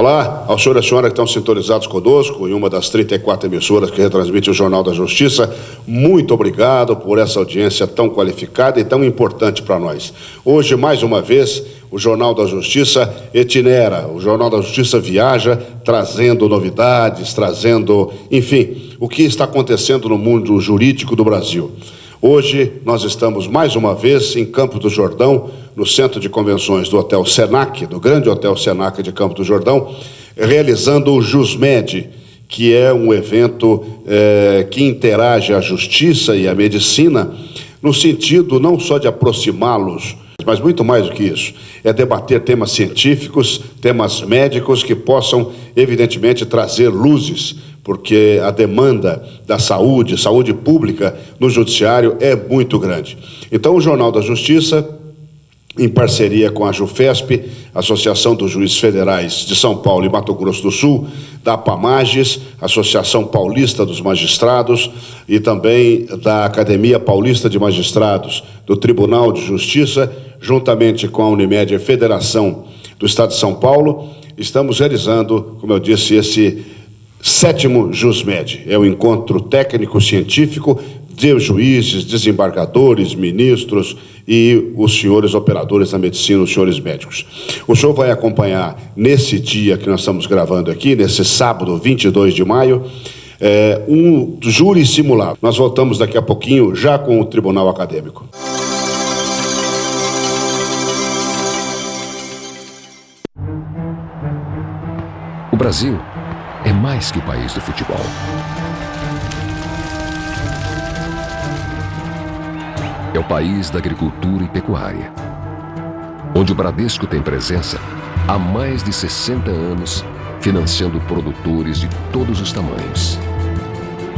Olá, ao senhor e à senhora que estão sintonizados conosco em uma das 34 emissoras que retransmite o Jornal da Justiça, muito obrigado por essa audiência tão qualificada e tão importante para nós. Hoje, mais uma vez, o Jornal da Justiça itinera, o Jornal da Justiça viaja, trazendo novidades, trazendo, enfim, o que está acontecendo no mundo jurídico do Brasil. Hoje nós estamos mais uma vez em Campos do Jordão, no Centro de Convenções do Hotel Senac, do grande Hotel Senac de Campos do Jordão, realizando o JusMed, que é um evento que interage a justiça e a medicina, no sentido não só de aproximá-los, mas muito mais do que isso, é debater temas científicos, temas médicos que possam, evidentemente, trazer luzes, porque a demanda da saúde pública no judiciário é muito grande. Então, o Jornal da Justiça, em parceria com a JuFesp, Associação dos Juízes Federais de São Paulo e Mato Grosso do Sul, da APAMAGES, Associação Paulista dos Magistrados, e também da Academia Paulista de Magistrados, do Tribunal de Justiça, juntamente com a Unimed, a Federação do Estado de São Paulo, estamos realizando, como eu disse, esse 7º JusMed. É um encontro técnico-científico de juízes, desembargadores, ministros e os senhores operadores da medicina, os senhores médicos. O senhor vai acompanhar nesse dia que nós estamos gravando aqui, nesse sábado, 22 de maio, um júri simulado. Nós voltamos daqui a pouquinho, já com o Tribunal Acadêmico. O Brasil é mais que o país do futebol. É o país da agricultura e pecuária, onde o Bradesco tem presença há mais de 60 anos, financiando produtores de todos os tamanhos.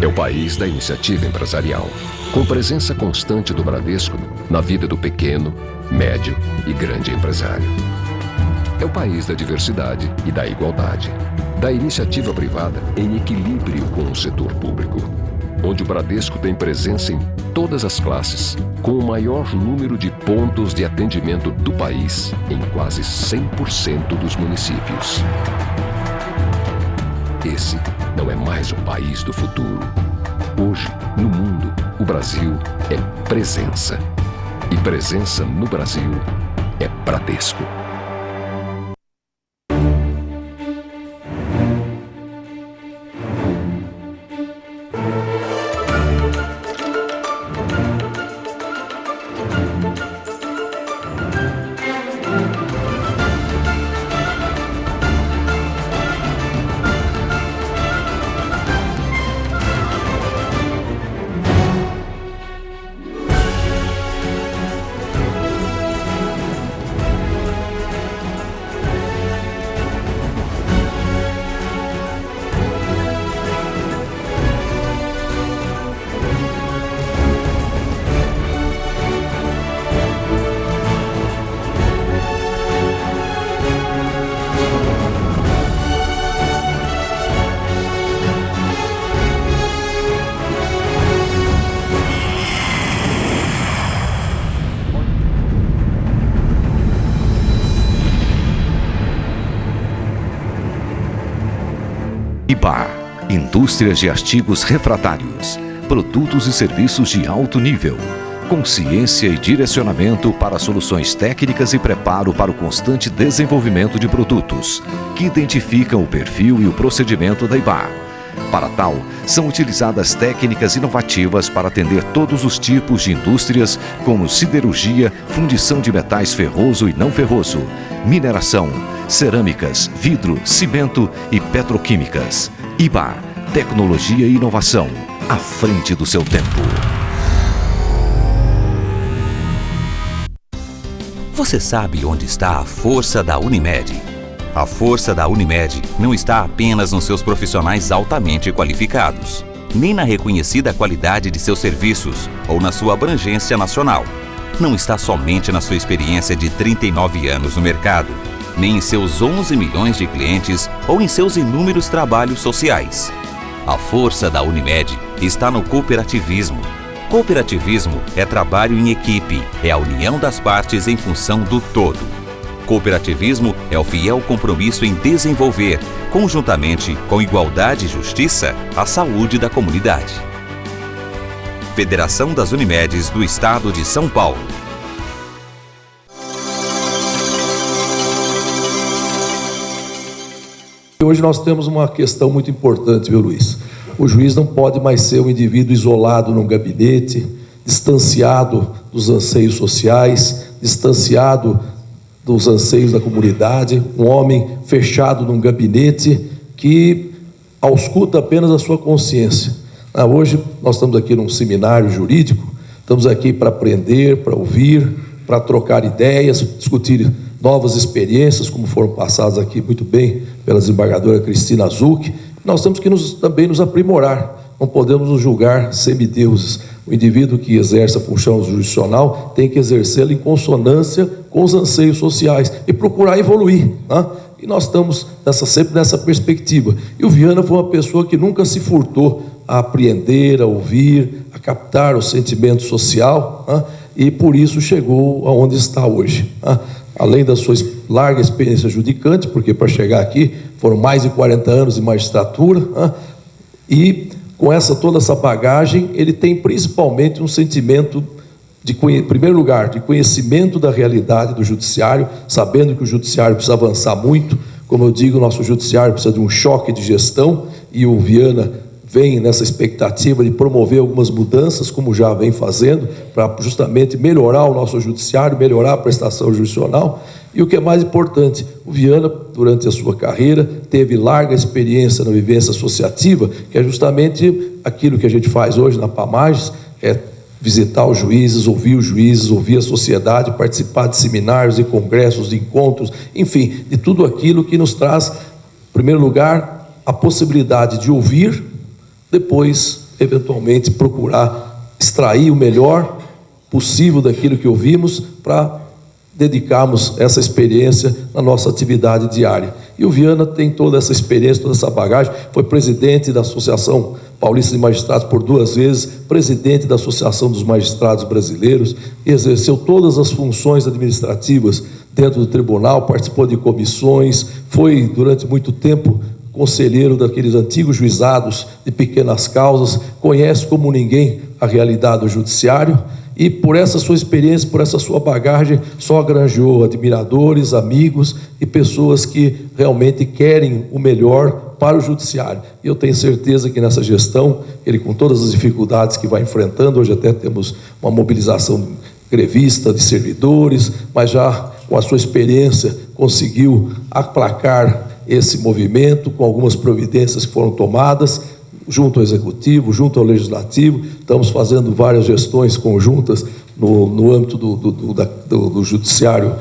É o país da iniciativa empresarial, com presença constante do Bradesco na vida do pequeno, médio e grande empresário. É o país da diversidade e da igualdade, da iniciativa privada em equilíbrio com o setor público, onde o Bradesco tem presença em todas as classes, com o maior número de pontos de atendimento do país em quase 100% dos municípios. Esse não é mais o país do futuro. Hoje, no mundo, o Brasil é presença. E presença no Brasil é Bradesco. IBA, Indústrias de Artigos Refratários, produtos e serviços de alto nível, com ciência e direcionamento para soluções técnicas e preparo para o constante desenvolvimento de produtos, que identificam o perfil e o procedimento da IBA. Para tal, são utilizadas técnicas inovativas para atender todos os tipos de indústrias, como siderurgia, fundição de metais ferroso e não ferroso, mineração, cerâmicas, vidro, cimento e petroquímicas. IBA, tecnologia e inovação, à frente do seu tempo. Você sabe onde está a força da Unimed? A força da Unimed não está apenas nos seus profissionais altamente qualificados, nem na reconhecida qualidade de seus serviços ou na sua abrangência nacional. Não está somente na sua experiência de 39 anos no mercado, nem em seus 11 milhões de clientes ou em seus inúmeros trabalhos sociais. A força da Unimed está no cooperativismo. Cooperativismo é trabalho em equipe, é a união das partes em função do todo. Cooperativismo é o fiel compromisso em desenvolver, conjuntamente com igualdade e justiça, a saúde da comunidade. Federação das Unimedes do Estado de São Paulo. Hoje nós temos uma questão muito importante, viu, Luiz? O juiz não pode mais ser um indivíduo isolado num gabinete, distanciado dos anseios sociais, distanciado dos anseios da comunidade, um homem fechado num gabinete que ausculta apenas a sua consciência. Hoje nós estamos aqui num seminário jurídico, estamos aqui para aprender, para ouvir, para trocar ideias, discutir novas experiências, como foram passadas aqui muito bem pela desembargadora Cristina Zucchi. Nós temos que também nos aprimorar, não podemos nos julgar semideuses. O indivíduo que exerce a função jurisdicional tem que exercê-la em consonância com os anseios sociais e procurar evoluir, né? E nós estamos sempre nessa perspectiva. E o Viana foi uma pessoa que nunca se furtou a apreender, a ouvir, a captar o sentimento social, né? E por isso chegou aonde está hoje, né? Além da sua larga experiência judicante, porque para chegar aqui foram mais de 40 anos de magistratura, né? E com toda essa bagagem, ele tem principalmente um sentimento, em primeiro lugar, de conhecimento da realidade do judiciário, sabendo que o judiciário precisa avançar muito. Como eu digo, o nosso judiciário precisa de um choque de gestão, e o Viana vem nessa expectativa de promover algumas mudanças, como já vem fazendo, para justamente melhorar o nosso judiciário, melhorar a prestação jurisdicional. E o que é mais importante, o Viana, durante a sua carreira, teve larga experiência na vivência associativa, que é justamente aquilo que a gente faz hoje na PAMAGES, é visitar os juízes, ouvir a sociedade, participar de seminários, de congressos, de encontros, enfim, de tudo aquilo que nos traz, em primeiro lugar, a possibilidade de ouvir, depois, eventualmente, procurar extrair o melhor possível daquilo que ouvimos para dedicarmos essa experiência na nossa atividade diária. E o Viana tem toda essa experiência, toda essa bagagem, foi presidente da Associação Paulista de Magistrados por 2 vezes, presidente da Associação dos Magistrados Brasileiros, exerceu todas as funções administrativas dentro do tribunal, participou de comissões, foi durante muito tempo conselheiro daqueles antigos juizados de pequenas causas, conhece como ninguém a realidade do judiciário, e por essa sua experiência, por essa sua bagagem, só granjeou admiradores, amigos e pessoas que realmente querem o melhor para o judiciário. E eu tenho certeza que nessa gestão, ele, com todas as dificuldades que vai enfrentando, hoje até temos uma mobilização grevista de servidores, mas já com a sua experiência conseguiu aplacar esse movimento com algumas providências que foram tomadas junto ao Executivo, junto ao Legislativo. Estamos fazendo várias gestões conjuntas no âmbito do Judiciário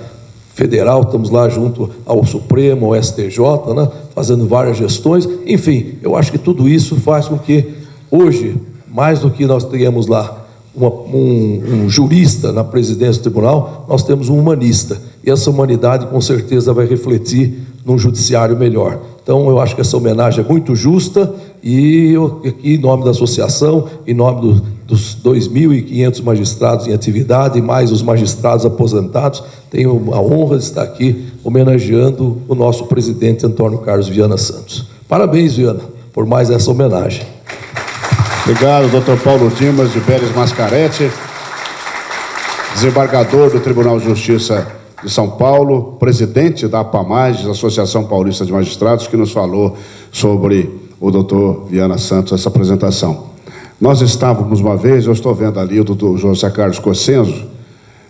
Federal, estamos lá junto ao Supremo, ao STJ, né, fazendo várias gestões. Enfim, eu acho que tudo isso faz com que hoje, mais do que nós tenhamos lá um jurista na presidência do tribunal, nós temos um humanista, e essa humanidade com certeza vai refletir num judiciário melhor. Então eu acho que essa homenagem é muito justa, e eu aqui, em nome da associação, em nome dos 2.500 magistrados em atividade, e mais os magistrados aposentados, tenho a honra de estar aqui homenageando o nosso presidente Antônio Carlos Viana Santos. Parabéns, Viana, por mais essa homenagem. Obrigado, Dr. Paulo Dimas de Pérez Mascaretti, desembargador do Tribunal de Justiça de São Paulo, presidente da APAMAGES, Associação Paulista de Magistrados, que nos falou sobre o Dr. Viana Santos, essa apresentação. Nós estávamos uma vez, eu estou vendo ali o Dr. José Carlos Cossenzo,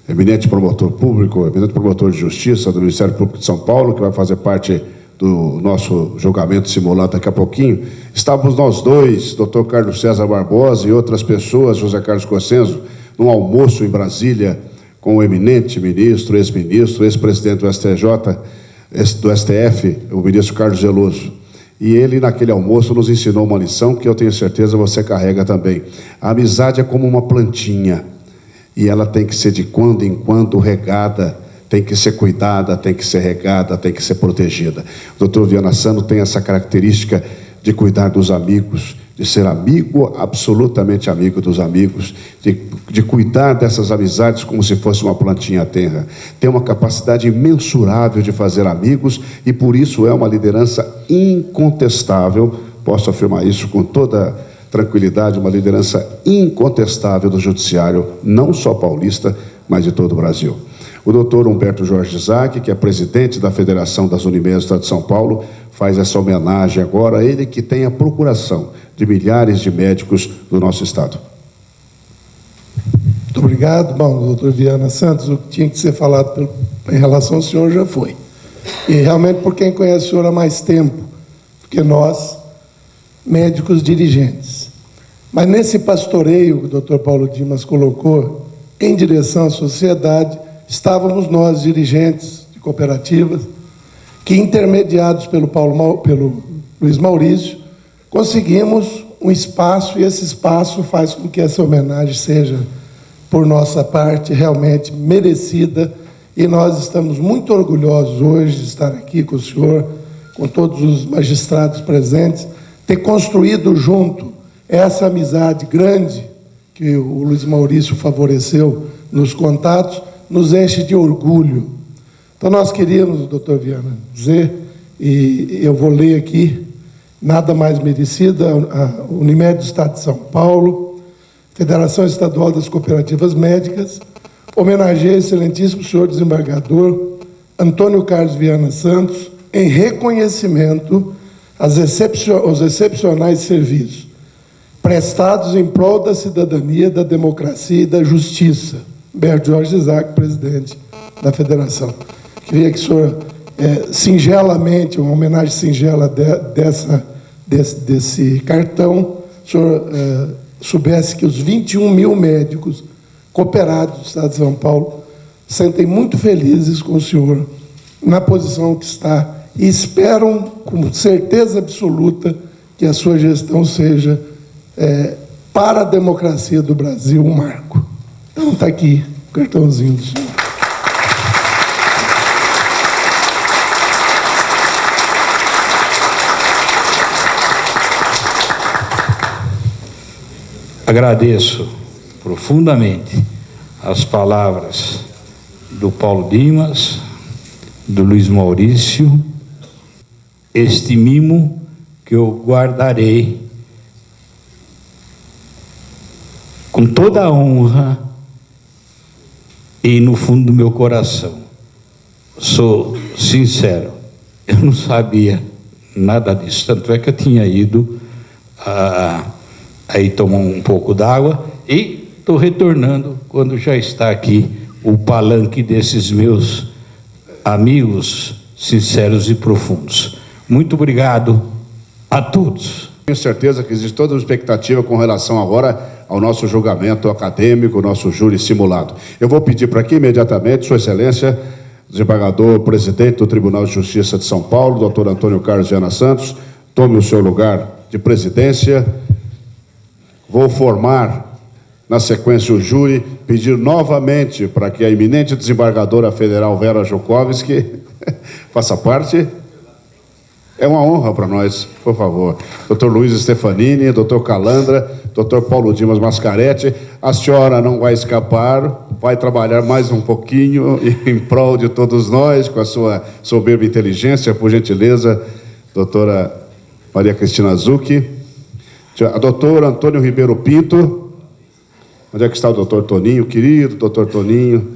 eminente promotor público, eminente promotor de justiça do Ministério Público de São Paulo, que vai fazer parte do nosso julgamento simulado daqui a pouquinho. Estávamos nós dois, Dr. Carlos César Barbosa e outras pessoas, José Carlos Cossenzo, num almoço em Brasília com o eminente ministro, ex-ministro, ex-presidente do STJ, do STF, o ministro Carlos Geloso. E ele, naquele almoço, nos ensinou uma lição que eu tenho certeza você carrega também. A amizade é como uma plantinha, e ela tem que ser de quando em quando regada, tem que ser cuidada, tem que ser regada, tem que ser protegida. O doutor Viana Santos tem essa característica de cuidar dos amigos, de ser amigo, absolutamente amigo dos amigos, de cuidar dessas amizades como se fosse uma plantinha tenra. Tem uma capacidade imensurável de fazer amigos e, por isso, é uma liderança incontestável, posso afirmar isso com toda tranquilidade, uma liderança incontestável do judiciário, não só paulista, mas de todo o Brasil. O doutor Humberto Jorge Isaac, que é presidente da Federação das Unimed do Estado de São Paulo, faz essa homenagem agora a ele, que tem a procuração de milhares de médicos do nosso Estado. Muito obrigado. Bom, doutor Viana Santos, o que tinha que ser falado em relação ao senhor já foi. E realmente por quem conhece o senhor há mais tempo, porque nós, médicos dirigentes. Mas nesse pastoreio que o doutor Paulo Dimas colocou, em direção à sociedade, estávamos nós, dirigentes de cooperativas, que, intermediados pelo Luiz Maurício, conseguimos um espaço, e esse espaço faz com que essa homenagem seja, por nossa parte, realmente merecida, e nós estamos muito orgulhosos hoje de estar aqui com o senhor, com todos os magistrados presentes, ter construído junto essa amizade grande que o Luiz Maurício favoreceu nos contatos, nos enche de orgulho. Então, nós queríamos, doutor Viana, dizer, e eu vou ler aqui, nada mais merecida, a Unimed do Estado de São Paulo, Federação Estadual das Cooperativas Médicas, homenageia o excelentíssimo senhor desembargador Antônio Carlos Viana Santos, em reconhecimento aos excepcionais serviços prestados em prol da cidadania, da democracia e da justiça. Humberto Jorge Isaac, presidente da Federação. Queria que o senhor, singelamente, uma homenagem singela desse cartão, o senhor soubesse que os 21 mil médicos cooperados do Estado de São Paulo sentem muito felizes com o senhor na posição que está e esperam, com certeza absoluta, que a sua gestão seja, para a democracia do Brasil, um marco. Então, está aqui o cartãozinho do senhor. Agradeço profundamente as palavras do Paulo Dimas, do Luiz Maurício, este mimo que eu guardarei com toda a honra e no fundo do meu coração. Sou sincero, eu não sabia nada disso, tanto é que eu tinha ido aí tomar um pouco d'água e estou retornando quando já está aqui o palanque desses meus amigos sinceros e profundos. Muito obrigado a todos. Tenho certeza que existe toda uma expectativa com relação agora ao nosso julgamento acadêmico, nosso júri simulado. Eu vou pedir para que imediatamente, Sua Excelência, desembargador presidente do Tribunal de Justiça de São Paulo, doutor Antônio Carlos Viana Santos, tome o seu lugar de presidência. Vou formar, na sequência, o júri, pedir novamente para que a eminente desembargadora federal Vera Joukowski faça parte. É uma honra para nós, por favor. Doutor Luiz Stefanini, doutor Calandra, doutor Paulo Dimas Mascaretti, a senhora não vai escapar, vai trabalhar mais um pouquinho em prol de todos nós, com a sua soberba inteligência, por gentileza, doutora Maria Cristina Zucchi, a doutora Antônio Ribeiro Pinto, onde é que está o doutor Toninho, querido doutor Toninho,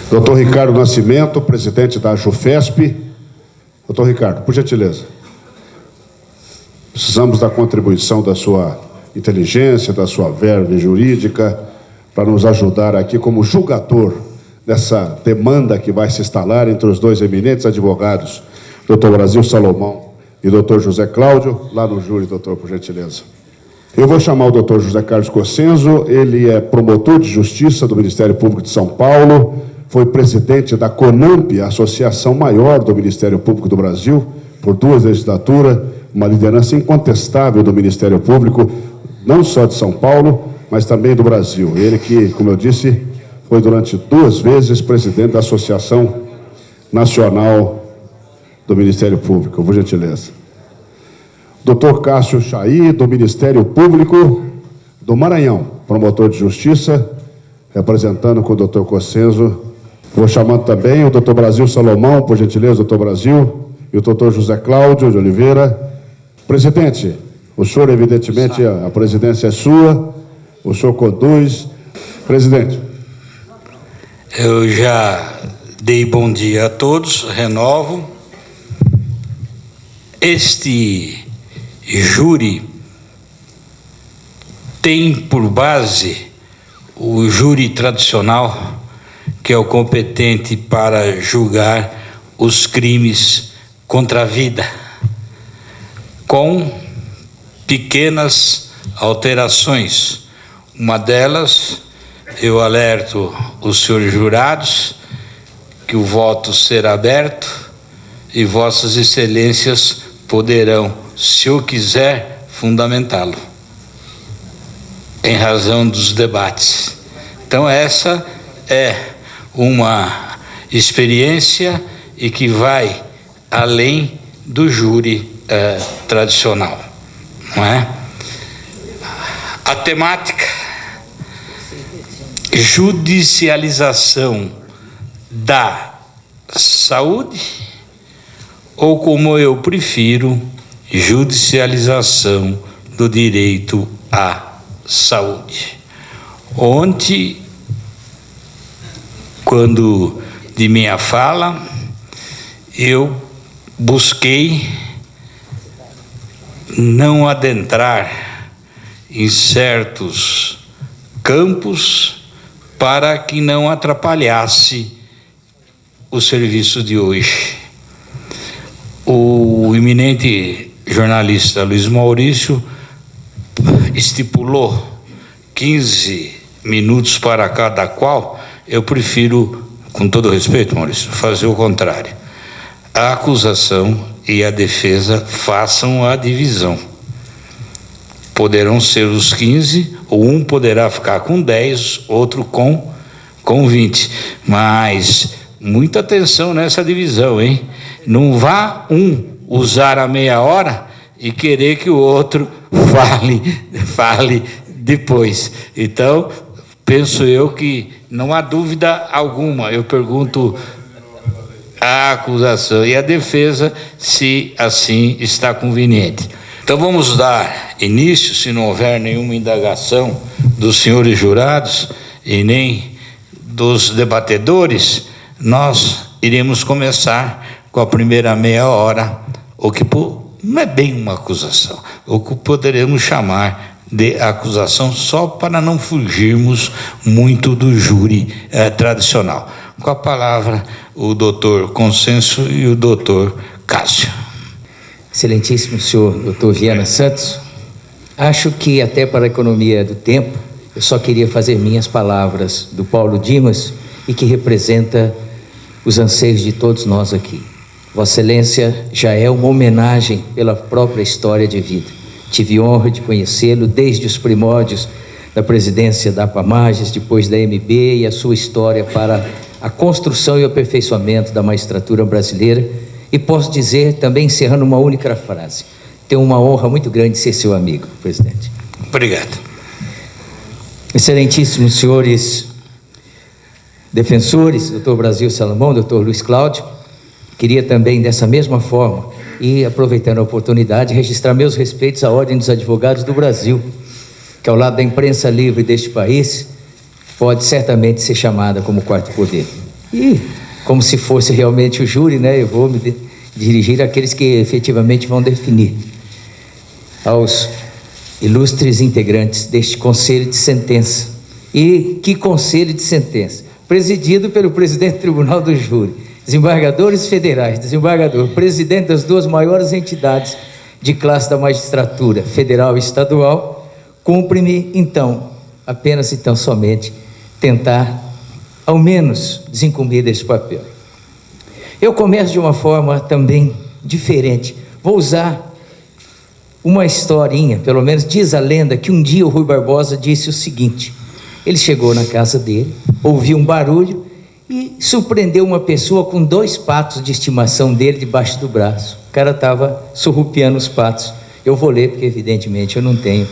doutor Ricardo Nascimento, presidente da JUFESP. Doutor Ricardo, por gentileza, precisamos da contribuição da sua inteligência, da sua verve jurídica, para nos ajudar aqui como julgador dessa demanda que vai se instalar entre os dois eminentes advogados, doutor Brasil Salomão e doutor José Cláudio, lá no júri, doutor, por gentileza. Eu vou chamar o doutor José Carlos Cossenzo, ele é promotor de justiça do Ministério Público de São Paulo, foi presidente da CONAMP, a associação maior do Ministério Público do Brasil, por 2 legislaturas, uma liderança incontestável do Ministério Público, não só de São Paulo, mas também do Brasil. Ele que, como eu disse, foi durante 2 vezes presidente da Associação Nacional do Ministério Público, por gentileza. Dr. Cássio Chaí, do Ministério Público do Maranhão, promotor de justiça, representando com o Dr. Cossenzo. Vou chamando também o Dr. Brasil Salomão, por gentileza, Dr. Brasil, e o Dr. José Cláudio de Oliveira. Presidente, o senhor, evidentemente, a presidência é sua, o senhor conduz. Presidente. Eu já dei bom dia a todos, renovo. Este júri tem por base o júri tradicional, que é o competente para julgar os crimes contra a vida, com pequenas alterações. Uma delas, eu alerto os senhores jurados que o voto será aberto e vossas excelências poderão, se o quiser, fundamentá-lo, em razão dos debates. Então essa é uma experiência e que vai além do júri tradicional, não é? A temática: judicialização da saúde, ou, como eu prefiro, judicialização do direito à saúde. Ontem, quando de minha fala, eu busquei não adentrar em certos campos para que não atrapalhasse o serviço de hoje. O eminente jornalista Luiz Maurício estipulou 15 minutos para cada qual. Eu prefiro, com todo respeito, Maurício, fazer o contrário. A acusação e a defesa façam a divisão. Poderão ser os 15, ou um poderá ficar com 10, outro com 20. Mas muita atenção nessa divisão, hein? Não vá um usar a meia hora e querer que o outro fale depois. Então, penso eu que não há dúvida alguma. Eu pergunto a acusação e a defesa se assim está conveniente. Então vamos dar início, se não houver nenhuma indagação dos senhores jurados e nem dos debatedores, nós iremos começar com a primeira meia hora, o que não é bem uma acusação, o que poderemos chamar de acusação, só para não fugirmos muito do júri tradicional. Com a palavra, o doutor Cossenzo e o doutor Cássio. Excelentíssimo senhor doutor Viana Santos, acho que até para a economia do tempo, eu só queria fazer minhas palavras do Paulo Dimas e que representa os anseios de todos nós aqui. Vossa Excelência já é uma homenagem pela própria história de vida. Tive honra de conhecê-lo desde os primórdios da presidência da APAMAGES, depois da MB, e a sua história para a construção e o aperfeiçoamento da magistratura brasileira. E posso dizer, também encerrando uma única frase, tenho uma honra muito grande de ser seu amigo, presidente. Obrigado. Excelentíssimos senhores defensores, doutor Brasil Salomão, doutor Luiz Cláudio, queria também, dessa mesma forma, e aproveitando a oportunidade, registrar meus respeitos à Ordem dos Advogados do Brasil, que ao lado da imprensa livre deste país, pode certamente ser chamada como quarto poder. E, como se fosse realmente o júri, né, eu vou me dirigir àqueles que efetivamente vão definir, aos ilustres integrantes deste Conselho de Sentença. E que Conselho de Sentença? Presidido pelo presidente do Tribunal do Júri, desembargadores federais, desembargador, presidente das duas maiores entidades de classe da magistratura, federal e estadual. Cumpre-me, então, apenas então somente, tentar, ao menos, desincumbir desse papel. Eu começo de uma forma também diferente. Vou usar uma historinha, pelo menos diz a lenda, que um dia o Rui Barbosa disse o seguinte: ele chegou na casa dele, ouviu um barulho e surpreendeu uma pessoa com 2 patos de estimação dele debaixo do braço. O cara estava surrupiando os patos. Eu vou ler porque, evidentemente, eu não tenho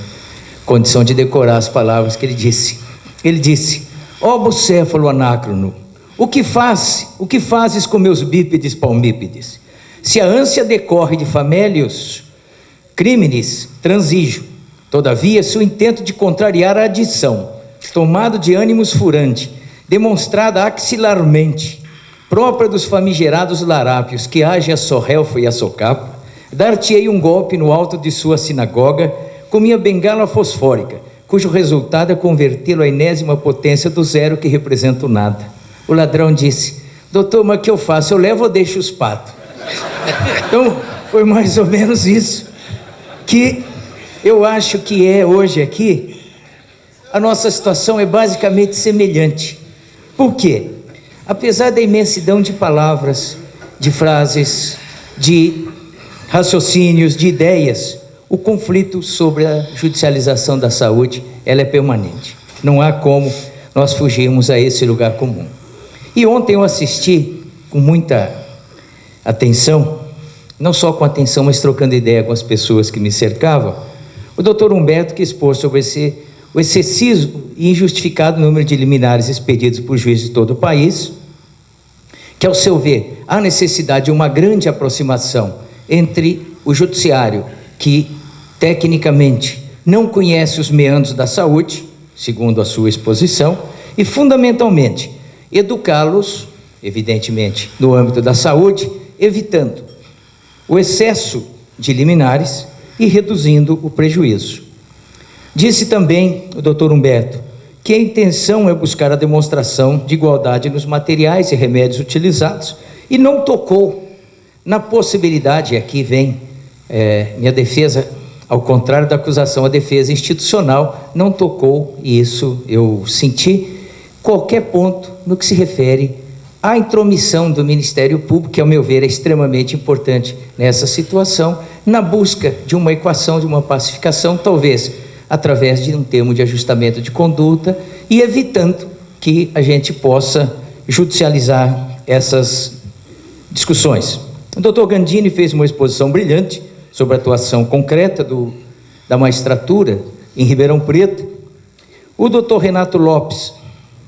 condição de decorar as palavras que ele disse. Ele disse: ó bucéfalo anácrono, o que fazes com meus bípedes palmípedes? Se a ânsia decorre de famélios crimes, transijo. Todavia, se o intento de contrariar a adição, tomado de ânimos furante, demonstrada axilarmente, própria dos famigerados larápios, que agem a sorrelfa e a socapa, dar-te-ei um golpe no alto de sua sinagoga, com minha bengala fosfórica, cujo resultado é convertê-lo à enésima potência do zero que representa o nada. O ladrão disse: doutor, mas o que eu faço? Eu levo ou deixo os patos? Então, foi mais ou menos isso que eu acho que é hoje aqui. A nossa situação é basicamente semelhante. Por quê? Apesar da imensidão de palavras, de frases, de raciocínios, de ideias, o conflito sobre a judicialização da saúde, ela é permanente. Não há como nós fugirmos a esse lugar comum. E ontem eu assisti com muita atenção, não só com atenção, mas trocando ideia com as pessoas que me cercavam, o doutor Humberto, que expôs sobre o excessivo e injustificado número de liminares expedidos por juízes de todo o país, que, ao seu ver, há necessidade de uma grande aproximação entre o judiciário, que tecnicamente não conhece os meandros da saúde, segundo a sua exposição, e fundamentalmente educá-los, evidentemente, no âmbito da saúde, evitando o excesso de liminares e reduzindo o prejuízo. Disse também o doutor Humberto que a intenção é buscar a demonstração de igualdade nos materiais e remédios utilizados, e não tocou na possibilidade, e aqui vem minha defesa, ao contrário da acusação, a defesa institucional, não tocou, e isso eu senti, qualquer ponto no que se refere à intromissão do Ministério Público, que, ao meu ver, é extremamente importante nessa situação, na busca de uma equação, de uma pacificação, talvez através de um termo de ajustamento de conduta, e evitando que a gente possa judicializar essas discussões. O doutor Gandini fez uma exposição brilhante sobre a atuação concreta da magistratura em Ribeirão Preto. O doutor Renato Lopes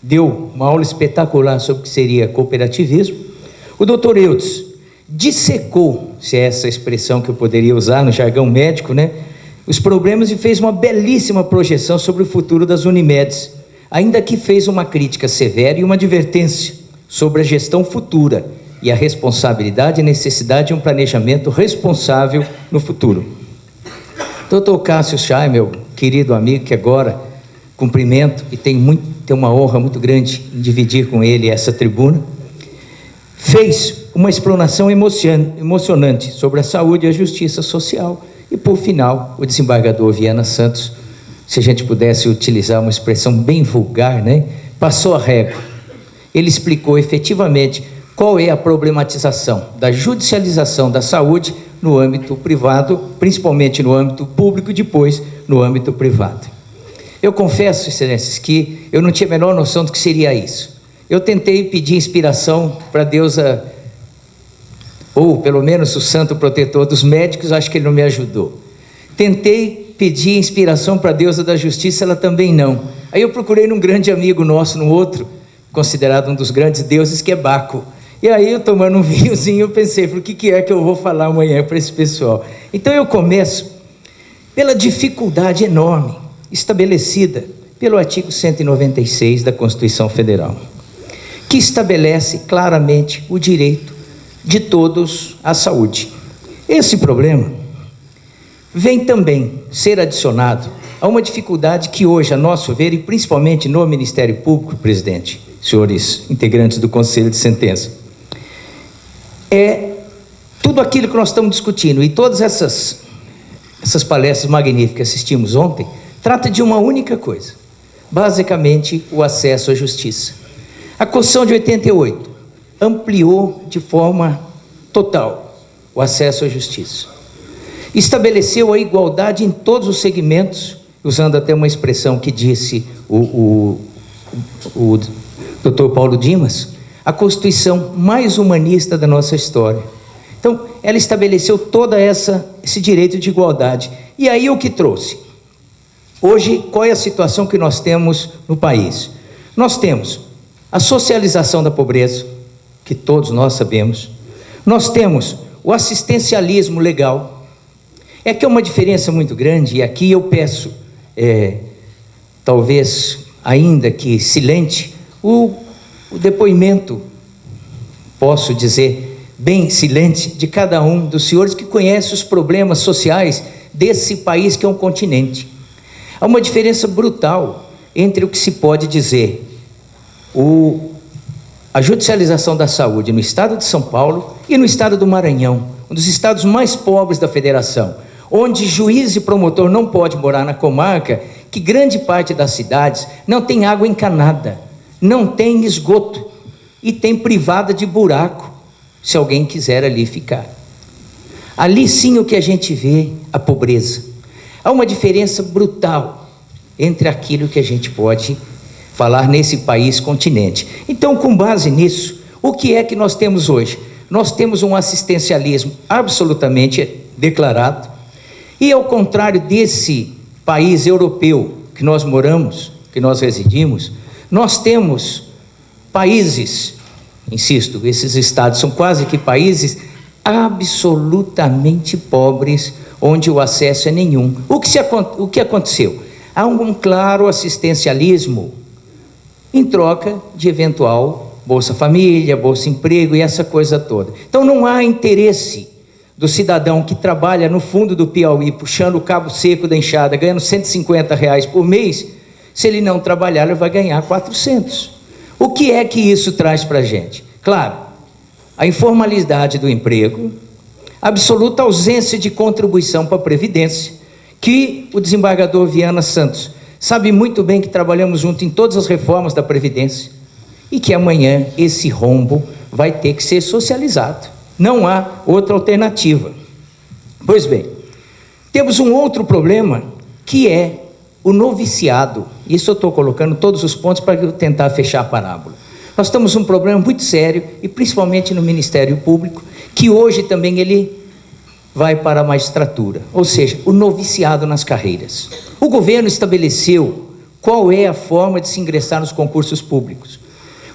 deu uma aula espetacular sobre o que seria cooperativismo. O doutor Eudes dissecou, se é essa expressão que eu poderia usar no jargão médico, né, os problemas, e fez uma belíssima projeção sobre o futuro das Unimedes, ainda que fez uma crítica severa e uma advertência sobre a gestão futura e a responsabilidade e necessidade de um planejamento responsável no futuro. Dr. Cássio Chay, meu querido amigo, que agora cumprimento e tem uma honra muito grande em dividir com ele essa tribuna, fez uma explanação emocionante sobre a saúde e a justiça social. E, por final, o desembargador Viana Santos, se a gente pudesse utilizar uma expressão bem vulgar, né, passou a régua. Ele explicou efetivamente qual é a problematização da judicialização da saúde no âmbito privado, principalmente no âmbito público e depois no âmbito privado. Eu confesso, excelências, que eu não tinha a menor noção do que seria isso. Eu tentei pedir inspiração para a deusa, ou pelo menos o santo protetor dos médicos, acho que ele não me ajudou. Tentei pedir inspiração para a deusa da justiça, ela também não. Aí eu procurei num grande amigo nosso, num outro, considerado um dos grandes deuses, que é Baco. E aí, eu tomando um vinhozinho, eu pensei, o que é que eu vou falar amanhã para esse pessoal? Então eu começo pela dificuldade enorme estabelecida pelo artigo 196 da Constituição Federal, que estabelece claramente o direito de todos à saúde. Esse problema vem também ser adicionado a uma dificuldade que hoje, a nosso ver, e principalmente no Ministério Público, presidente, senhores integrantes do Conselho de Sentença, é tudo aquilo que nós estamos discutindo, e todas essas palestras magníficas que assistimos ontem, trata de uma única coisa, basicamente o acesso à justiça. A Constituição de 88 ampliou de forma total o acesso à justiça. Estabeleceu a igualdade em todos os segmentos, usando até uma expressão que disse o Dr. Paulo Dimas, a Constituição mais humanista da nossa história. Então, ela estabeleceu todo esse direito de igualdade. E aí o que trouxe? Hoje, qual é a situação que nós temos no país? Nós temos a socialização da pobreza, que todos nós sabemos. Nós temos o assistencialismo legal. É que é uma diferença muito grande, e aqui eu peço, talvez ainda que silente, o depoimento, posso dizer, bem silente, de cada um dos senhores que conhece os problemas sociais desse país que é um continente. Há uma diferença brutal entre o que se pode dizer a judicialização da saúde no estado de São Paulo e no estado do Maranhão, um dos estados mais pobres da federação, onde juiz e promotor não pode morar na comarca, que grande parte das cidades não tem água encanada, não tem esgoto e tem privada de buraco, se alguém quiser ali ficar. Ali sim o que a gente vê, a pobreza. Há uma diferença brutal entre aquilo que a gente pode falar nesse país continente. Então, com base nisso, o que é que nós temos hoje? Nós temos um assistencialismo absolutamente declarado, e ao contrário desse país europeu que nós moramos, que nós residimos, nós temos países, insisto, esses estados são quase que países absolutamente pobres, onde o acesso é nenhum. O que aconteceu? Há um claro assistencialismo em troca de eventual Bolsa Família, Bolsa Emprego e essa coisa toda. Então não há interesse do cidadão que trabalha no fundo do Piauí, puxando o cabo seco da enxada, ganhando R$150 por mês, se ele não trabalhar, ele vai ganhar 400. O que é que isso traz para a gente? Claro, a informalidade do emprego, absoluta ausência de contribuição para a Previdência, que o desembargador Viana Santos sabe muito bem que trabalhamos junto em todas as reformas da Previdência, e que amanhã esse rombo vai ter que ser socializado. Não há outra alternativa. Pois bem, temos um outro problema, que é o noviciado. Isso eu estou colocando todos os pontos para eu tentar fechar a parábola. Nós temos um problema muito sério, e principalmente no Ministério Público, que hoje também ele vai para a magistratura, ou seja, o noviciado nas carreiras. O governo estabeleceu qual é a forma de se ingressar nos concursos públicos.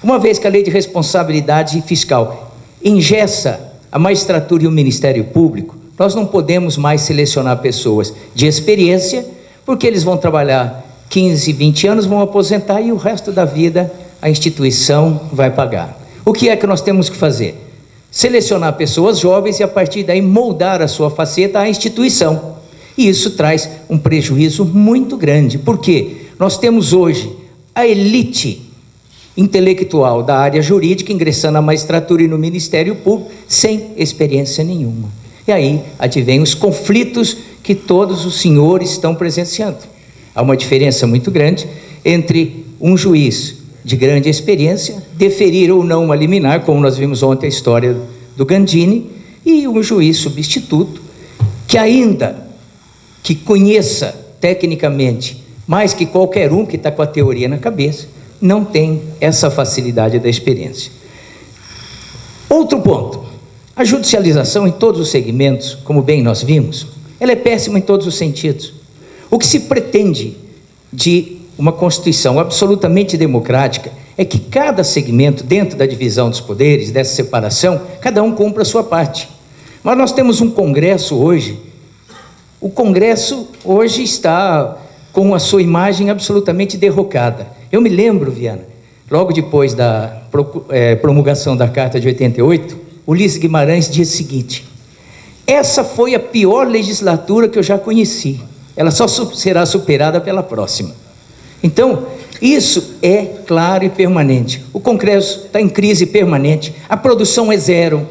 Uma vez que a Lei de Responsabilidade Fiscal engessa a magistratura e o Ministério Público, nós não podemos mais selecionar pessoas de experiência, porque eles vão trabalhar 15, 20 anos, vão aposentar e o resto da vida a instituição vai pagar. O que é que nós temos que fazer? Selecionar pessoas jovens e a partir daí moldar a sua faceta à instituição. E isso traz um prejuízo muito grande, porque nós temos hoje a elite intelectual da área jurídica ingressando na magistratura e no Ministério Público sem experiência nenhuma. E aí advêm os conflitos que todos os senhores estão presenciando. Há uma diferença muito grande entre um juiz de grande experiência deferir ou não uma liminar, como nós vimos ontem a história do Gandini, e um juiz substituto que ainda que conheça tecnicamente mais que qualquer um que está com a teoria na cabeça, não tem essa facilidade da experiência. Outro ponto, a judicialização em todos os segmentos, como bem nós vimos, ela é péssima em todos os sentidos. O que se pretende de uma Constituição absolutamente democrática é que cada segmento, dentro da divisão dos poderes, dessa separação, cada um cumpra a sua parte. Mas nós temos um Congresso hoje, o Congresso hoje está com a sua imagem absolutamente derrocada. Eu me lembro, Viana, logo depois da promulgação da Carta de 88, Ulisses Guimarães disse o seguinte: essa foi a pior legislatura que eu já conheci, ela só será superada pela próxima. Então, isso é claro e permanente. O Congresso está em crise permanente, a produção é zero.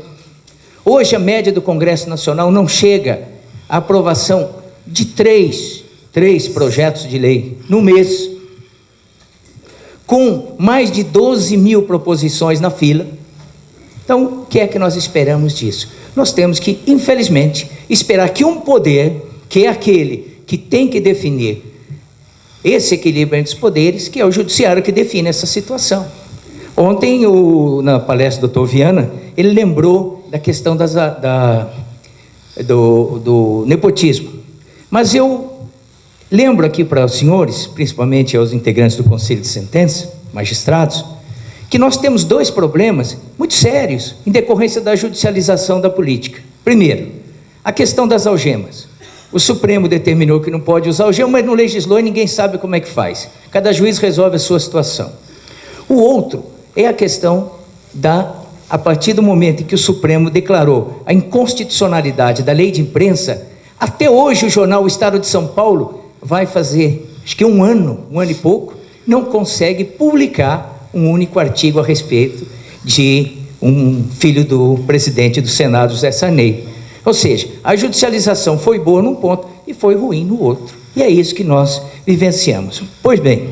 Hoje a média do Congresso Nacional não chega à aprovação de três projetos de lei no mês, com mais de 12 mil proposições na fila. Então, o que é que nós esperamos disso? Nós temos que, infelizmente, esperar que um poder, que é aquele que tem que definir esse equilíbrio entre os poderes, que é o judiciário que define essa situação. Ontem, na palestra do Dr. Viana, ele lembrou da questão do nepotismo. Mas eu lembro aqui para os senhores, principalmente aos integrantes do Conselho de Sentença, magistrados, que nós temos dois problemas muito sérios em decorrência da judicialização da política. Primeiro, a questão das algemas. O Supremo determinou que não pode usar algema, mas não legislou e ninguém sabe como é que faz. Cada juiz resolve a sua situação. O outro é a questão a partir do momento em que o Supremo declarou a inconstitucionalidade da lei de imprensa, até hoje o jornal O Estado de São Paulo vai fazer, acho que um ano e pouco, não consegue publicar um único artigo a respeito de um filho do presidente do Senado, José Sarney. Ou seja, a judicialização foi boa num ponto e foi ruim no outro. E é isso que nós vivenciamos. Pois bem,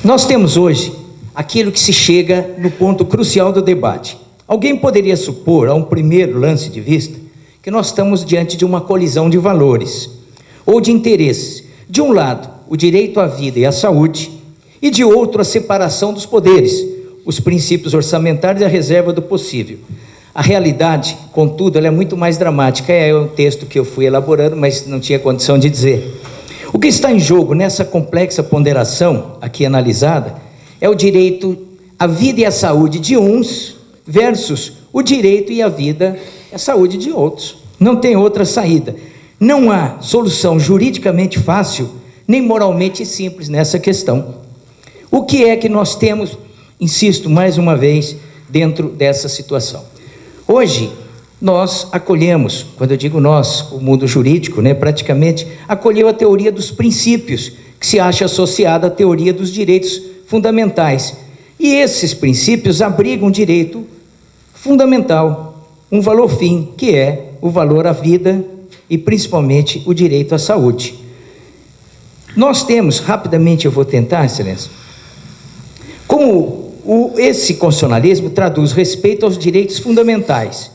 nós temos hoje aquilo que se chega no ponto crucial do debate. Alguém poderia supor, a um primeiro lance de vista, que nós estamos diante de uma colisão de valores ou de interesses. De um lado, o direito à vida e à saúde, e de outro, a separação dos poderes, os princípios orçamentários e a reserva do possível. A realidade, contudo, ela é muito mais dramática. É um texto que eu fui elaborando, mas não tinha condição de dizer. O que está em jogo nessa complexa ponderação aqui analisada é o direito à vida e à saúde de uns versus o direito e a vida e a saúde de outros. Não tem outra saída. Não há solução juridicamente fácil, nem moralmente simples nessa questão. O que é que nós temos, insisto mais uma vez, dentro dessa situação? Hoje, nós acolhemos, quando eu digo nós, o mundo jurídico, praticamente acolheu a teoria dos princípios, que se acha associada à teoria dos direitos fundamentais. E esses princípios abrigam um direito fundamental, um valor fim, que é o valor à vida e principalmente o direito à saúde. Nós temos, rapidamente eu vou tentar, excelência, como esse constitucionalismo traduz respeito aos direitos fundamentais.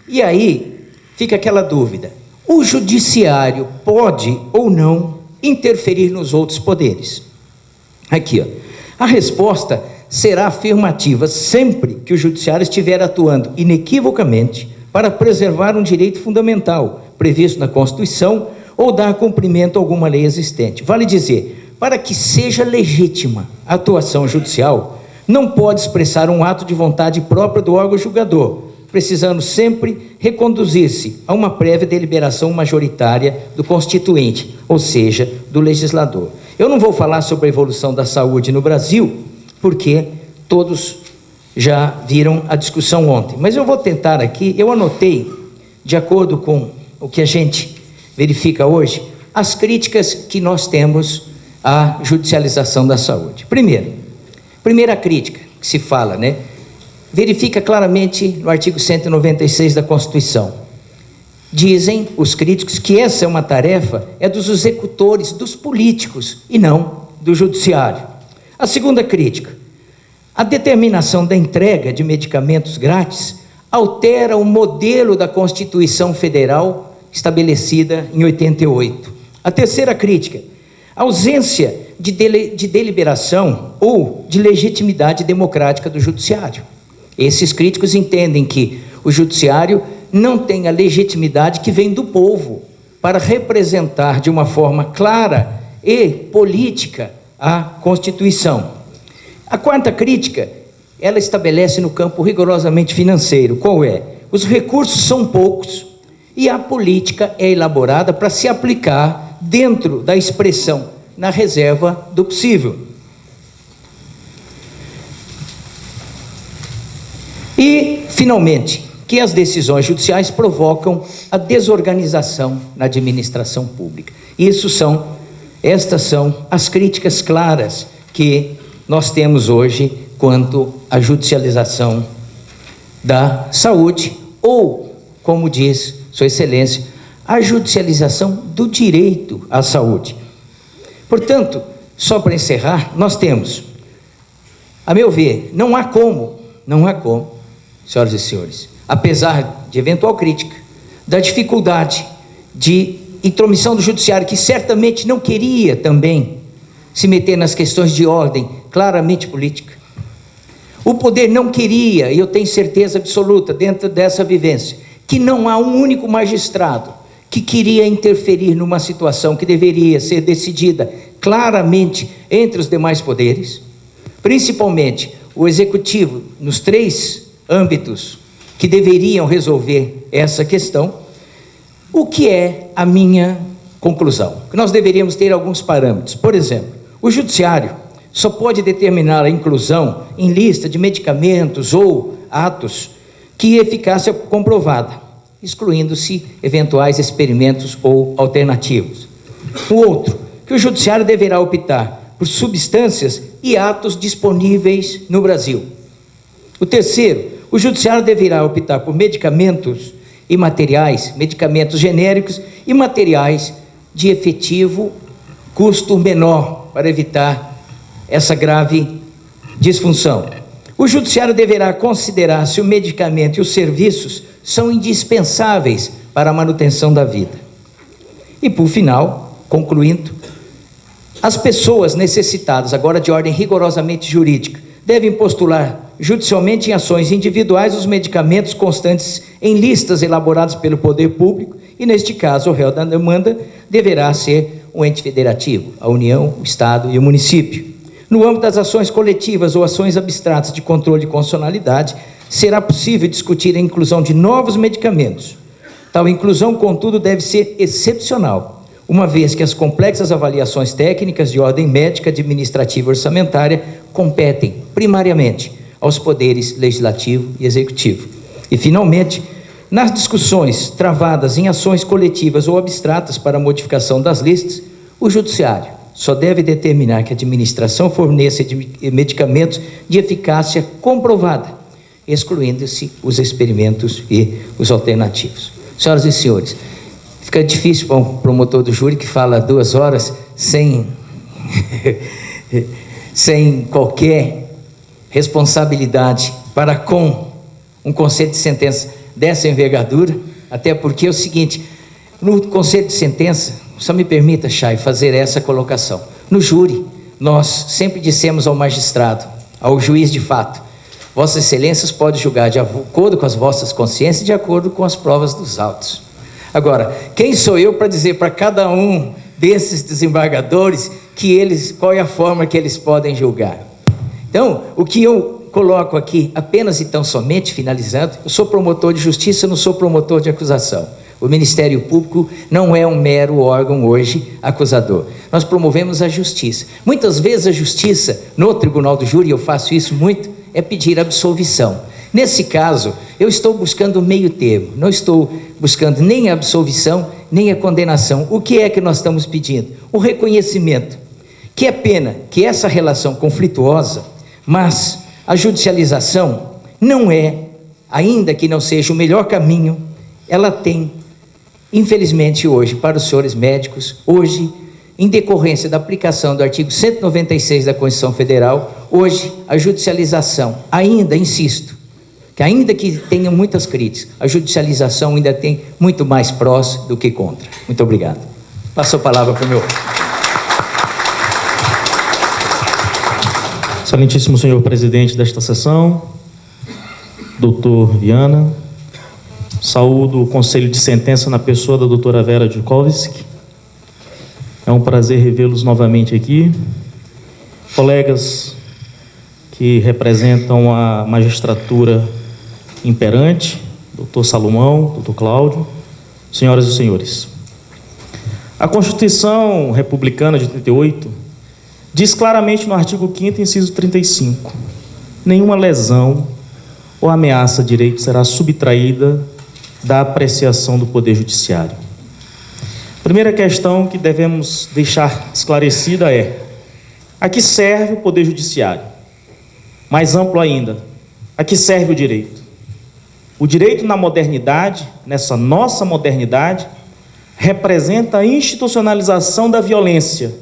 E aí fica aquela dúvida: o judiciário pode ou não interferir nos outros poderes? Aqui, a resposta será afirmativa sempre que o judiciário estiver atuando inequivocamente para preservar um direito fundamental previsto na Constituição ou dar cumprimento a alguma lei existente. Vale dizer, para que seja legítima a atuação judicial, não pode expressar um ato de vontade própria do órgão julgador, precisando sempre reconduzir-se a uma prévia deliberação majoritária do constituinte, ou seja, do legislador. Eu não vou falar sobre a evolução da saúde no Brasil, porque todos já viram a discussão ontem, mas eu vou tentar aqui, eu anotei, de acordo com o que a gente verifica hoje, as críticas que nós temos à judicialização da saúde. Primeira crítica que se fala, verifica claramente no artigo 196 da Constituição. Dizem os críticos que essa é uma tarefa dos executores, dos políticos, e não do judiciário. A segunda crítica: a determinação da entrega de medicamentos grátis altera o modelo da Constituição Federal estabelecida em 88. A terceira crítica: a ausência de deliberação ou de legitimidade democrática do judiciário. Esses críticos entendem que o judiciário não tem a legitimidade que vem do povo para representar de uma forma clara e política a Constituição. A quarta crítica, ela estabelece no campo rigorosamente financeiro. Qual é? Os recursos são poucos e a política é elaborada para se aplicar dentro da expressão na reserva do possível. E, finalmente, que as decisões judiciais provocam a desorganização na administração pública. Estas são as críticas claras que nós temos hoje quanto à judicialização da saúde, ou, como diz Sua Excelência, a judicialização do direito à saúde. Portanto, só para encerrar, nós temos, a meu ver, não há como, senhoras e senhores, apesar de eventual crítica, da dificuldade de intromissão do judiciário, que certamente não queria também se meter nas questões de ordem claramente política, O poder não queria, e eu tenho certeza absoluta, dentro dessa vivência, que não há um único magistrado que queria interferir numa situação que deveria ser decidida claramente entre os demais poderes, principalmente o executivo, nos 3 âmbitos que deveriam resolver essa questão. O que é a minha conclusão? Que nós deveríamos ter alguns parâmetros. Por exemplo, o judiciário só pode determinar a inclusão em lista de medicamentos ou atos que eficácia comprovada, excluindo-se eventuais experimentos ou alternativos. O outro, que o judiciário deverá optar por substâncias e atos disponíveis no Brasil. O terceiro, o judiciário deverá optar por medicamentos e materiais, medicamentos genéricos e materiais de efetivo custo menor, para evitar essa grave disfunção. O judiciário deverá considerar se o medicamento e os serviços são indispensáveis para a manutenção da vida. E por final, concluindo, as pessoas necessitadas, agora de ordem rigorosamente jurídica, devem postular judicialmente em ações individuais os medicamentos constantes em listas elaboradas pelo poder público, e neste caso o réu da demanda deverá ser um ente federativo, a União, o Estado e o município. No âmbito das ações coletivas ou ações abstratas de controle de constitucionalidade, será possível discutir a inclusão de novos medicamentos. Tal inclusão, contudo, deve ser excepcional, uma vez que as complexas avaliações técnicas de ordem médica, administrativa e orçamentária competem primariamente aos poderes legislativo e executivo. E, finalmente, nas discussões travadas em ações coletivas ou abstratas para a modificação das listas, o judiciário só deve determinar que a administração forneça medicamentos de eficácia comprovada, excluindo-se os experimentos e os alternativos. Senhoras e senhores, fica difícil para um promotor do júri que fala 2 horas sem qualquer responsabilidade para com um conselho de sentença dessa envergadura, até porque é o seguinte, no conselho de sentença, só me permita, Chay, fazer essa colocação. No júri, nós sempre dissemos ao magistrado, ao juiz de fato, Vossas Excelências podem julgar de acordo com as vossas consciências, de acordo com as provas dos autos. Agora, quem sou eu para dizer para cada um desses desembargadores qual é a forma que eles podem julgar? Então, o que eu coloco aqui, apenas e tão somente, finalizando, eu sou promotor de justiça, não sou promotor de acusação. O Ministério Público não é um mero órgão hoje acusador. Nós promovemos a justiça. Muitas vezes a justiça, no tribunal do júri, eu faço isso muito, é pedir absolvição. Nesse caso, eu estou buscando o meio termo, não estou buscando nem a absolvição, nem a condenação. O que é que nós estamos pedindo? O reconhecimento. Que é pena que essa relação conflituosa, mas a judicialização não é, ainda que não seja o melhor caminho, ela tem, infelizmente hoje, para os senhores médicos, hoje, em decorrência da aplicação do artigo 196 da Constituição Federal, hoje a judicialização, ainda, insisto, que ainda que tenha muitas críticas, a judicialização ainda tem muito mais prós do que contra. Muito obrigado. Passo a palavra para o meu... Excelentíssimo senhor presidente desta sessão, doutor Viana, saúdo o conselho de sentença na pessoa da doutora Vera Djukovski. É um prazer revê-los novamente aqui. Colegas que representam a magistratura imperante, doutor Salomão, doutor Cláudio, senhoras e senhores. A Constituição Republicana de 88 diz claramente no artigo 5º, inciso 35, nenhuma lesão ou ameaça a direito será subtraída da apreciação do Poder Judiciário. A primeira questão que devemos deixar esclarecida é: a que serve o Poder Judiciário? Mais amplo ainda, a que serve o direito? O direito na modernidade, nessa nossa modernidade, representa a institucionalização da violência,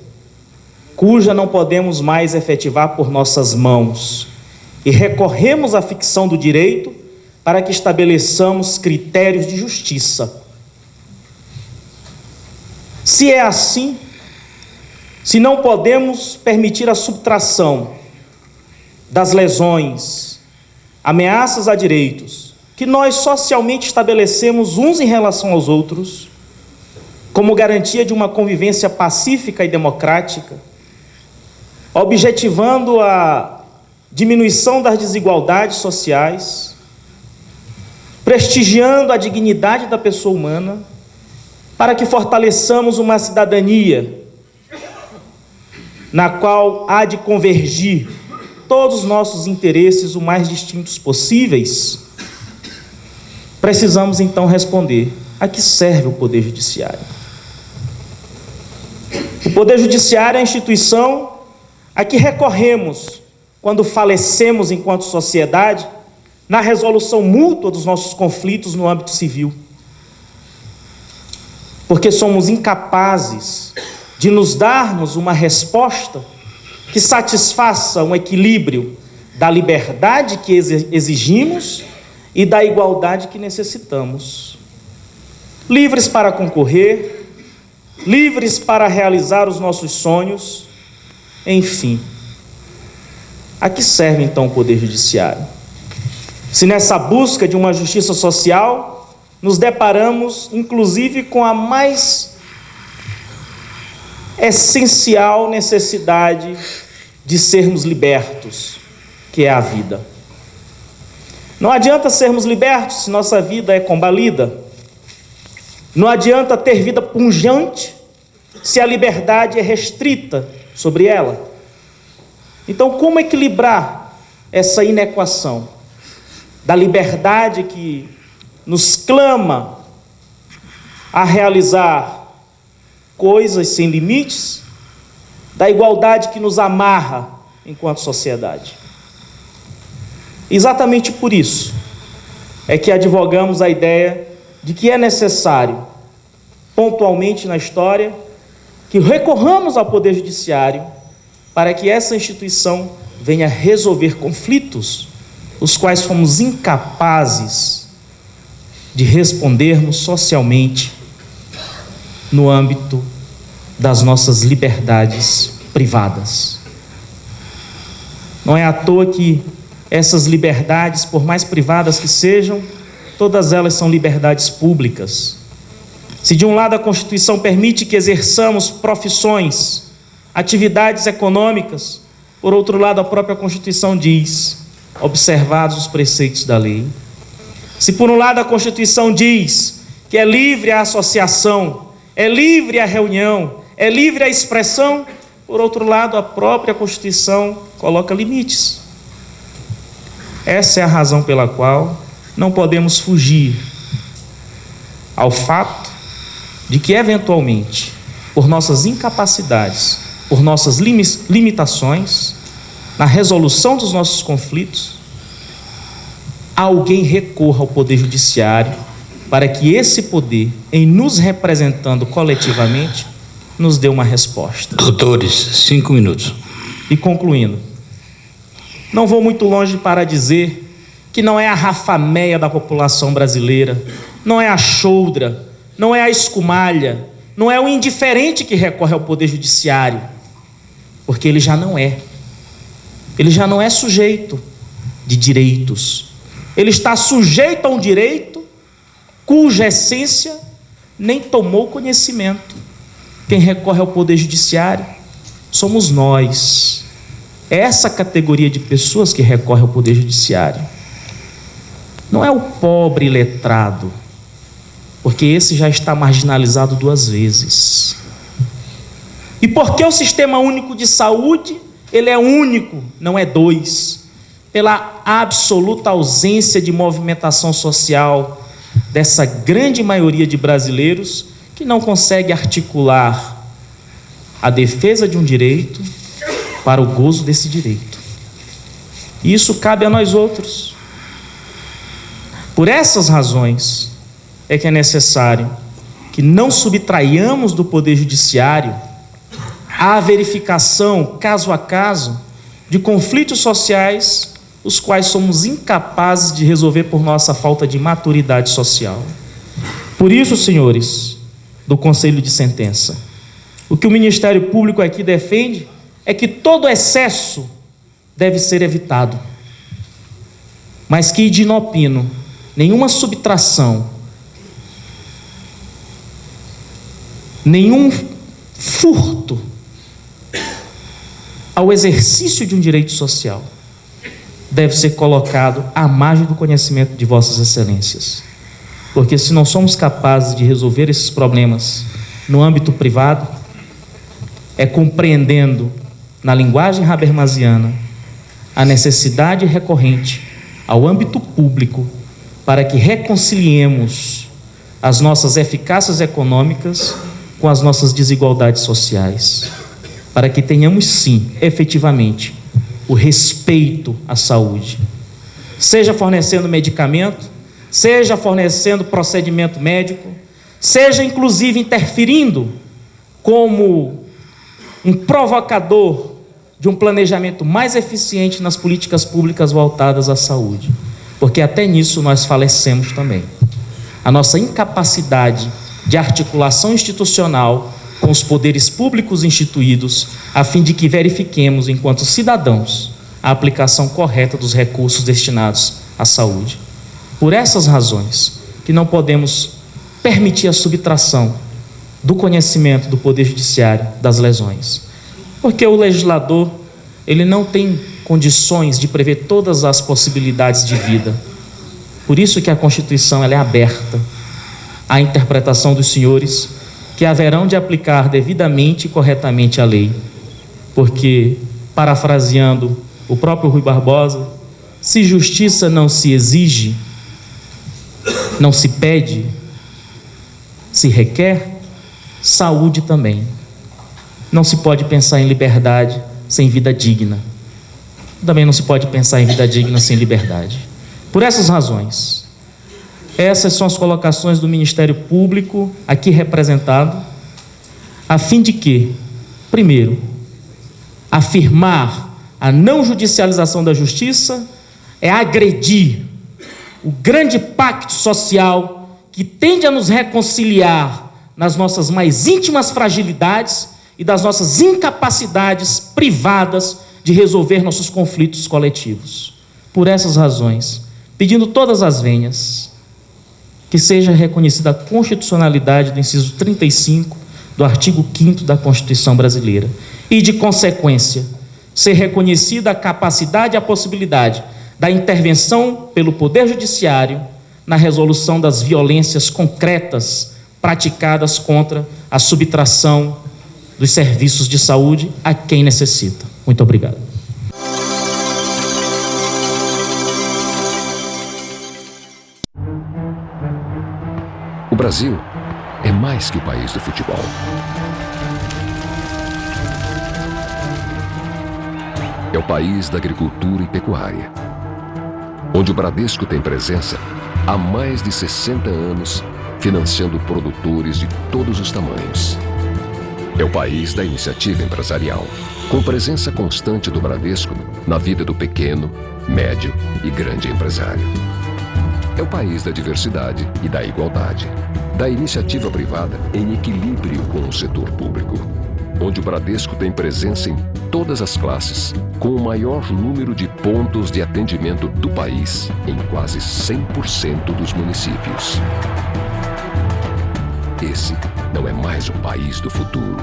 cuja não podemos mais efetivar por nossas mãos, e recorremos à ficção do direito para que estabeleçamos critérios de justiça. Se é assim, se não podemos permitir a subtração das lesões ameaças a direitos que nós socialmente estabelecemos uns em relação aos outros, como garantia de uma convivência pacífica e democrática, objetivando a diminuição das desigualdades sociais, prestigiando a dignidade da pessoa humana, para que fortaleçamos uma cidadania na qual há de convergir todos os nossos interesses o mais distintos possíveis, precisamos então responder: a que serve o Poder Judiciário? O Poder Judiciário é a instituição a que recorremos quando falecemos enquanto sociedade na resolução mútua dos nossos conflitos no âmbito civil. Porque somos incapazes de nos darmos uma resposta que satisfaça um equilíbrio da liberdade que exigimos e da igualdade que necessitamos. Livres para concorrer, livres para realizar os nossos sonhos, enfim. A que serve então o Poder Judiciário? Se nessa busca de uma justiça social nos deparamos, inclusive, com a mais essencial necessidade de sermos libertos, que é a vida. Não adianta sermos libertos se nossa vida é combalida. Não adianta ter vida pungente se a liberdade é restrita sobre ela. Então, como equilibrar essa inequação da liberdade que nos clama a realizar coisas sem limites, da igualdade que nos amarra enquanto sociedade? Exatamente por isso é que advogamos a ideia de que é necessário, pontualmente na história, que recorramos ao Poder Judiciário para que essa instituição venha resolver conflitos os quais fomos incapazes de respondermos socialmente no âmbito das nossas liberdades privadas. Não é à toa que essas liberdades, por mais privadas que sejam, todas elas são liberdades públicas. Se de um lado a Constituição permite que exerçamos profissões, atividades econômicas, por outro lado a própria Constituição diz: observados os preceitos da lei. Se por um lado a Constituição diz que é livre a associação, é livre a reunião, é livre a expressão, por outro lado a própria Constituição coloca limites. Essa é a razão pela qual não podemos fugir ao fato de que, eventualmente, por nossas incapacidades, por nossas limitações, na resolução dos nossos conflitos, alguém recorra ao Poder Judiciário para que esse poder, em nos representando coletivamente, nos dê uma resposta. Doutores, 5 minutos. E concluindo, não vou muito longe para dizer que não é a rafaméia da população brasileira, não é a choldra, não é a escumalha, não é o indiferente que recorre ao Poder Judiciário, porque ele já não é. Ele já não é sujeito de direitos. Ele está sujeito a um direito cuja essência nem tomou conhecimento. Quem recorre ao Poder Judiciário somos nós. É essa categoria de pessoas que recorre ao Poder Judiciário. Não é o pobre letrado, porque esse já está marginalizado 2 vezes. E porque o Sistema Único de Saúde, ele é único, não é 2, pela absoluta ausência de movimentação social dessa grande maioria de brasileiros que não consegue articular a defesa de um direito para o gozo desse direito. E isso cabe a nós outros. Por essas razões é que é necessário que não subtraiamos do Poder Judiciário a verificação, caso a caso, de conflitos sociais, os quais somos incapazes de resolver por nossa falta de maturidade social. Por isso, senhores do Conselho de Sentença, o que o Ministério Público aqui defende é que todo excesso deve ser evitado. mas que de inopino, nenhuma subtração, nenhum furto ao exercício de um direito social deve ser colocado à margem do conhecimento de vossas excelências. Porque se não somos capazes de resolver esses problemas no âmbito privado, é compreendendo na linguagem habermasiana a necessidade recorrente ao âmbito público para que reconciliemos as nossas eficácias econômicas com as nossas desigualdades sociais, para que tenhamos sim, efetivamente, o respeito à saúde, seja fornecendo medicamento, seja fornecendo procedimento médico, seja inclusive interferindo como um provocador de um planejamento mais eficiente nas políticas públicas voltadas à saúde, porque até nisso nós falecemos também. A nossa incapacidade de articulação institucional com os poderes públicos instituídos, a fim de que verifiquemos, enquanto cidadãos, a aplicação correta dos recursos destinados à saúde. Por essas razões, que não podemos permitir a subtração do conhecimento do Poder Judiciário das lesões. Porque o legislador, ele não tem condições de prever todas as possibilidades de vida. Por isso que a Constituição ela é aberta à interpretação dos senhores, que haverão de aplicar devidamente e corretamente a lei. Porque, parafraseando o próprio Rui Barbosa, se justiça não se exige, não se pede, se requer, saúde também. Não se pode pensar em liberdade sem vida digna. Também não se pode pensar em vida digna sem liberdade. Por essas razões, essas são as colocações do Ministério Público aqui representado, a fim de que, primeiro, afirmar a não judicialização da justiça é agredir o grande pacto social que tende a nos reconciliar nas nossas mais íntimas fragilidades e das nossas incapacidades privadas de resolver nossos conflitos coletivos. Por essas razões, pedindo todas as venhas, que seja reconhecida a constitucionalidade do inciso 35 do artigo 5º da Constituição Brasileira e, de consequência, ser reconhecida a capacidade e a possibilidade da intervenção pelo Poder Judiciário na resolução das violências concretas praticadas contra a subtração dos serviços de saúde a quem necessita. Muito obrigado. O Brasil é mais que o país do futebol. É o país da agricultura e pecuária, onde o Bradesco tem presença há mais de 60 anos, financiando produtores de todos os tamanhos. É o país da iniciativa empresarial, com presença constante do Bradesco na vida do pequeno, médio e grande empresário. É o país da diversidade e da igualdade, da iniciativa privada em equilíbrio com o setor público, onde o Bradesco tem presença em todas as classes, com o maior número de pontos de atendimento do país em quase 100% dos municípios. Esse não é mais o país do futuro.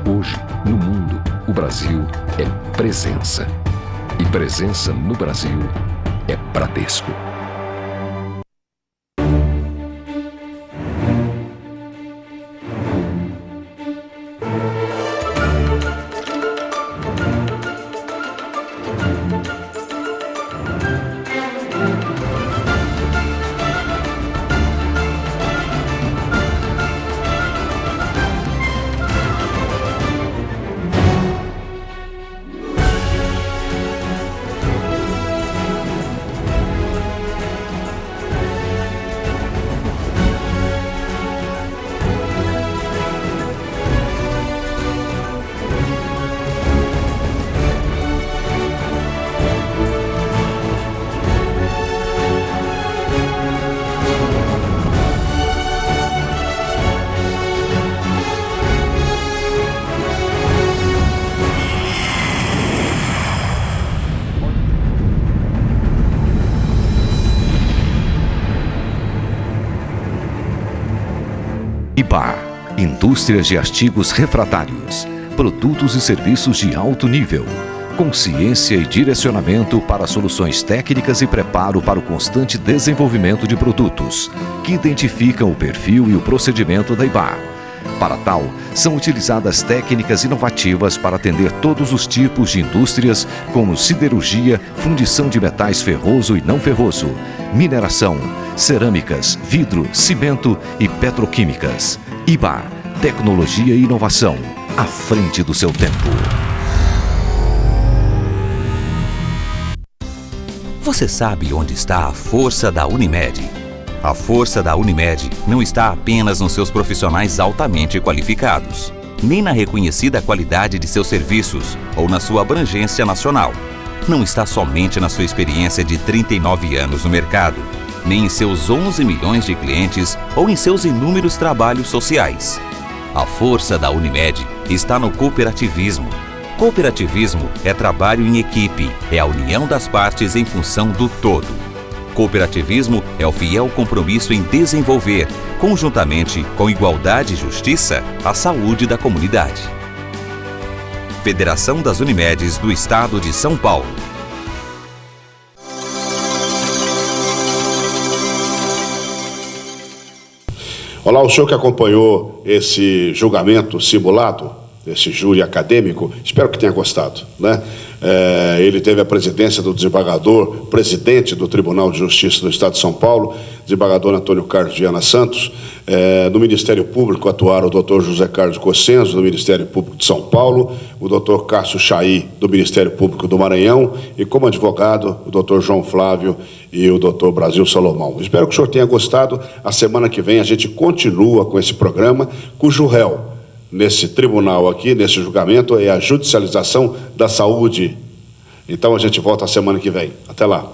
Hoje, no mundo, o Brasil é presença. E presença no Brasil é Bradesco. indústrias de artigos refratários, produtos e serviços de alto nível, consciência e direcionamento para soluções técnicas e preparo para o constante desenvolvimento de produtos, que identificam o perfil e o procedimento da IBA. Para tal, são utilizadas técnicas inovativas para atender todos os tipos de indústrias, como siderurgia, fundição de metais ferroso e não ferroso, mineração, cerâmicas, vidro, cimento e petroquímicas. IBA, tecnologia e inovação, à frente do seu tempo. Você sabe onde está a força da Unimed? A força da Unimed não está apenas nos seus profissionais altamente qualificados, nem na reconhecida qualidade de seus serviços ou na sua abrangência nacional. Não está somente na sua experiência de 39 anos no mercado, nem em seus 11 milhões de clientes ou em seus inúmeros trabalhos sociais. A força da Unimed está no cooperativismo. Cooperativismo é trabalho em equipe, é a união das partes em função do todo. Cooperativismo é o fiel compromisso em desenvolver, conjuntamente com igualdade e justiça, a saúde da comunidade. Federação das Unimedes do Estado de São Paulo. Olá, o senhor que acompanhou esse julgamento simulado, esse júri acadêmico, espero que tenha gostado, né? Ele teve a presidência do desembargador, presidente do Tribunal de Justiça do Estado de São Paulo, desembargador Antônio Carlos Viana Santos. No Ministério Público atuaram o doutor José Carlos Cossenzo, do Ministério Público de São Paulo, o doutor Cássio Chaí, do Ministério Público do Maranhão, e como advogado, o doutor João Flávio e o doutor Brasil Salomão. Espero que o senhor tenha gostado. A semana que vem a gente continua com esse programa, cujo réu nesse tribunal aqui, nesse julgamento, é a judicialização da saúde. Então a gente volta a semana que vem. Até lá.